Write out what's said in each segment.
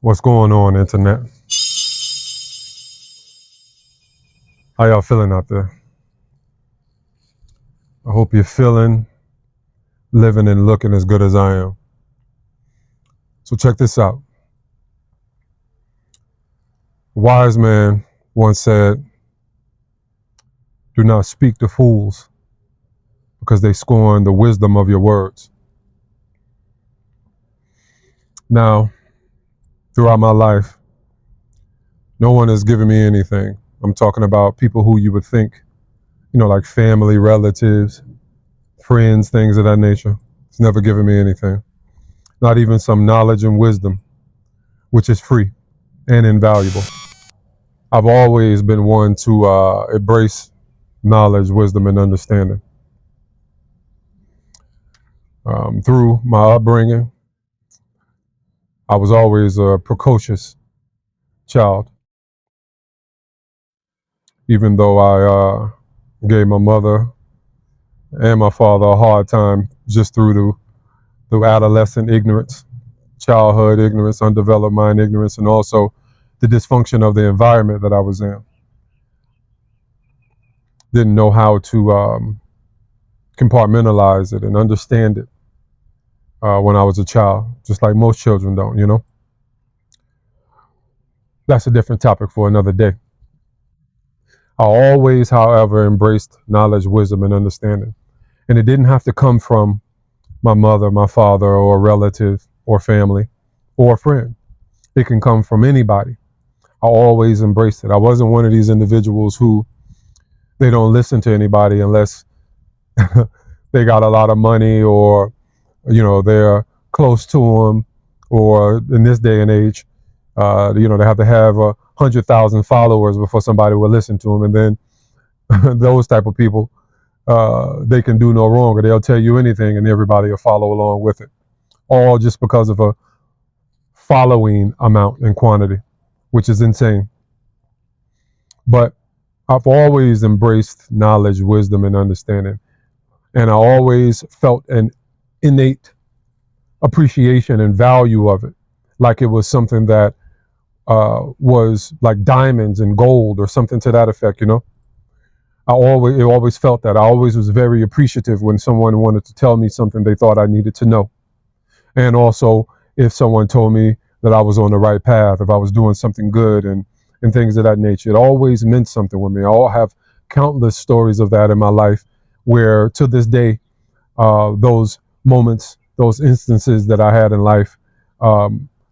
What's going on, internet? How y'all feeling out there? I hope you're feeling, living, and looking as good as I am. So check this out. A wise man once said, "Do not speak to fools, because they scorn the wisdom of your words." Now, throughout my life, no one has given me anything. I'm talking about people who you would think, like family, relatives, friends, things of that nature. It's never given me anything. Not even some knowledge and wisdom, which is free and invaluable. I've always been one to embrace knowledge, wisdom, and understanding. Through my upbringing, I was always a precocious child. Even though I gave my mother and my father a hard time just through adolescent ignorance, childhood ignorance, undeveloped mind ignorance, and also the dysfunction of the environment that I was in. Didn't know how to compartmentalize it and understand it when I was a child, just like most children don't. That's a different topic for another day. I always, however, embraced knowledge, wisdom, and understanding. And it didn't have to come from my mother, my father, or a relative, or family, or a friend. It can come from anybody. I always embraced it. I wasn't one of these individuals who they don't listen to anybody unless they got a lot of money, or they're close to them, or in this day and age, they have to have 100,000 followers before somebody will listen to them. And then those type of people, they can do no wrong, or they'll tell you anything and everybody will follow along with it, all just because of a following amount and quantity, which is insane. But I've always embraced knowledge, wisdom, and understanding, and I always felt an innate appreciation and value of it, like it was something that was like diamonds and gold or something to that effect. I always felt that. I always was very appreciative when someone wanted to tell me something they thought I needed to know. And also if someone told me that I was on the right path, if I was doing something good and things of that nature. It always meant something with me. I have countless stories of that in my life where to this day, those moments, those instances that I had in life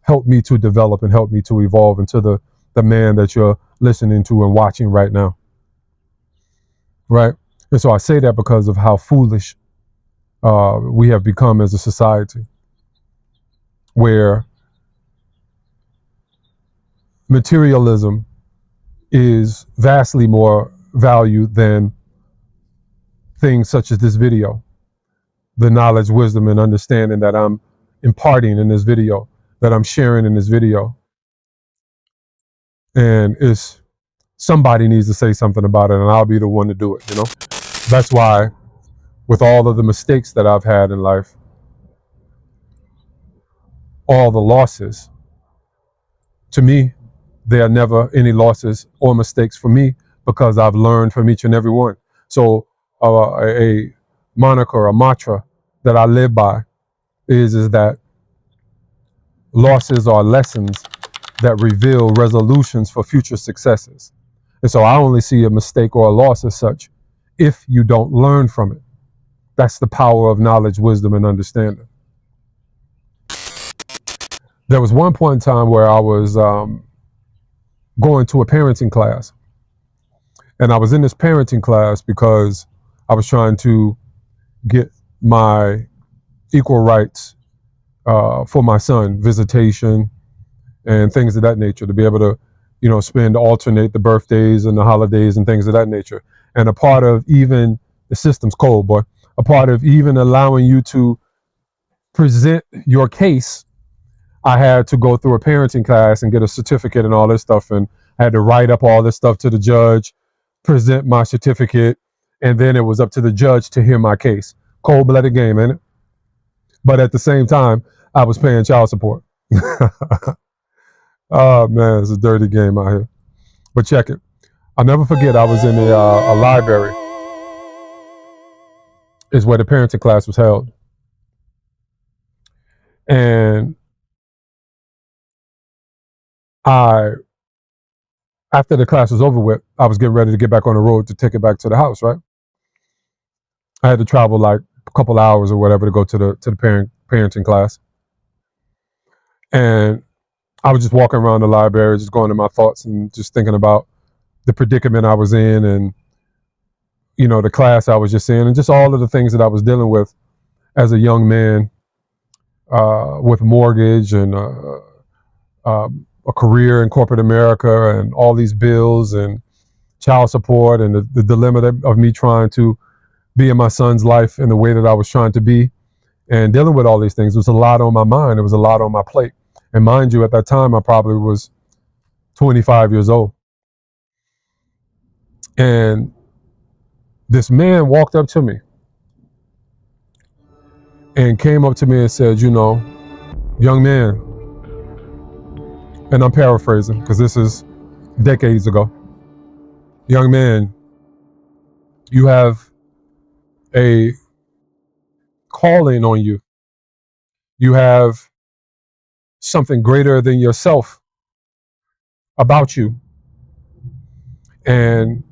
helped me to develop and helped me to evolve into the man that you're listening to and watching right now. Right? And so I say that because of how foolish we have become as a society, where materialism is vastly more valued than things such as this video, the knowledge, wisdom, and understanding that I'm imparting in this video, that I'm sharing in this video. And somebody needs to say something about it, and I'll be the one to do it. That's why, with all of the mistakes that I've had in life, all the losses, to me, there are never any losses or mistakes for me, because I've learned from each and every one. So a moniker, a mantra that I live by is that losses are lessons that reveal resolutions for future successes. And so I only see a mistake or a loss as such if you don't learn from it. That's the power of knowledge, wisdom, and understanding. There was one point in time where I was going to a parenting class. And I was in this parenting class because I was trying to get my equal rights for my son, visitation and things of that nature, to be able to, alternate the birthdays and the holidays and things of that nature. And a part of even, the system's cold, boy, a part of even allowing you to present your case, I had to go through a parenting class and get a certificate and all this stuff. And I had to write up all this stuff to the judge, present my certificate, and then it was up to the judge to hear my case. Cold-blooded game, ain't it? But at the same time, I was paying child support. Oh man, it's a dirty game out here. But check it. I'll never forget. I was in a library. Is where the parenting class was held, and I, after the class was over with, I was getting ready to get back on the road to take it back to the house. Right. I had to travel like a couple hours or whatever to go to the parenting class, and I was just walking around the library, just going to my thoughts and just thinking about the predicament I was in, and the class I was just in, and just all of the things that I was dealing with as a young man, with mortgage and a career in corporate America and all these bills and child support and the dilemma of me trying to be in my son's life in the way that I was trying to be, and dealing with all these things. It was a lot on my mind. It was a lot on my plate. And mind you, at that time, I probably was 25 years old. And this man walked up to me and came up to me and said, young man, and I'm paraphrasing because this is decades ago. Young man, you have a calling on you. You have something greater than yourself about you. And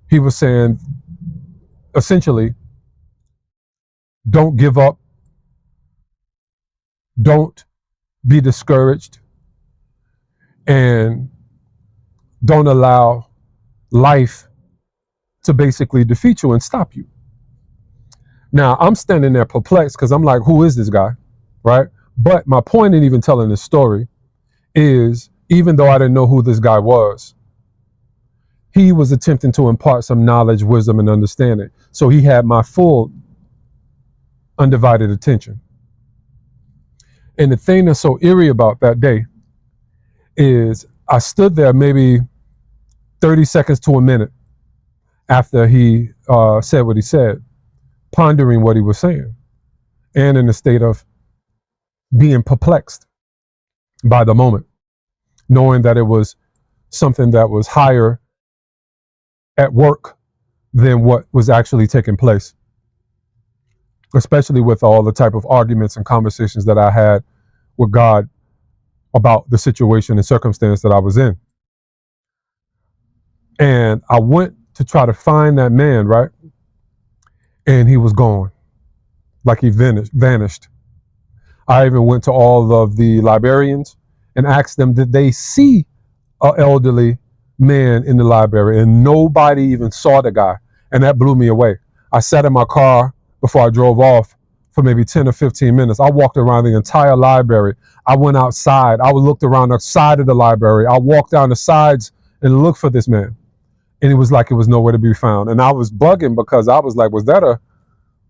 he was saying, essentially, don't give up. Don't be discouraged. And don't allow life to basically defeat you and stop you. Now, I'm standing there perplexed because I'm like, who is this guy? Right? But my point in even telling this story is, even though I didn't know who this guy was, he was attempting to impart some knowledge, wisdom, and understanding. So he had my full undivided attention. And the thing that's so eerie about that day is I stood there maybe 30 seconds to a minute after he said what he said, pondering what he was saying, and in a state of being perplexed by the moment, knowing that it was something that was higher at work than what was actually taking place, especially with all the type of arguments and conversations that I had with God about the situation and circumstance that I was in. And I went to try to find that man, right? And he was gone, like he vanished. I even went to all of the librarians and asked them, did they see an elderly man in the library? And nobody even saw the guy. And that blew me away. I sat in my car before I drove off for maybe 10 or 15 minutes. I walked around the entire library. I went outside. I looked around the side of the library. I walked down the sides and looked for this man. And it was like it was nowhere to be found. And I was bugging because I was like, was that a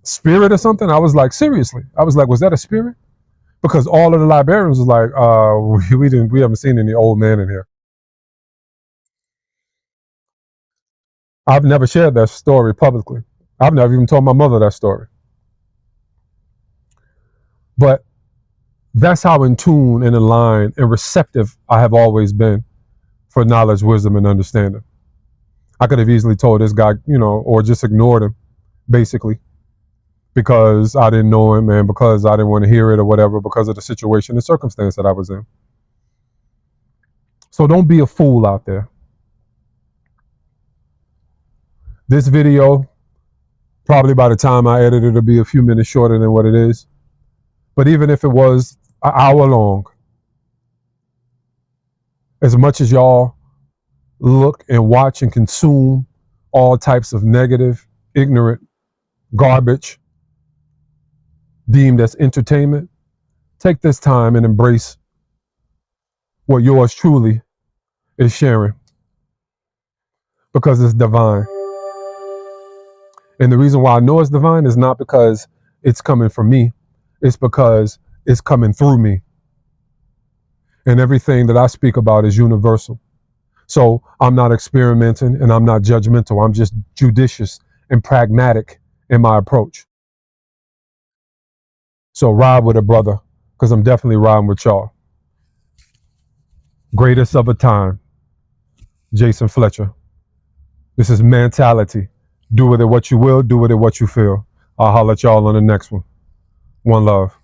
spirit or something? I was like, seriously. I was like, was that a spirit? Because all of the librarians was like, we haven't seen any old man in here. I've never shared that story publicly. I've never even told my mother that story. But that's how in tune and in line and receptive I have always been for knowledge, wisdom, and understanding. I could have easily told this guy, or just ignored him, basically, because I didn't know him and because I didn't want to hear it or whatever, because of the situation and circumstance that I was in. So don't be a fool out there. This video, probably by the time I edit it, it'll be a few minutes shorter than what it is. But even if it was an hour long, as much as y'all look and watch and consume all types of negative, ignorant garbage deemed as entertainment, take this time and embrace what yours truly is sharing, because it's divine. And the reason why I know it's divine is not because it's coming from me, it's because it's coming through me. And everything that I speak about is universal. So I'm not experimenting and I'm not judgmental. I'm just judicious and pragmatic in my approach. So ride with a brother, because I'm definitely riding with y'all. Greatest of a time, Jason Fletcher. This is ManTality. Do with it what you will, do with it what you feel. I'll holler at y'all on the next one. One love.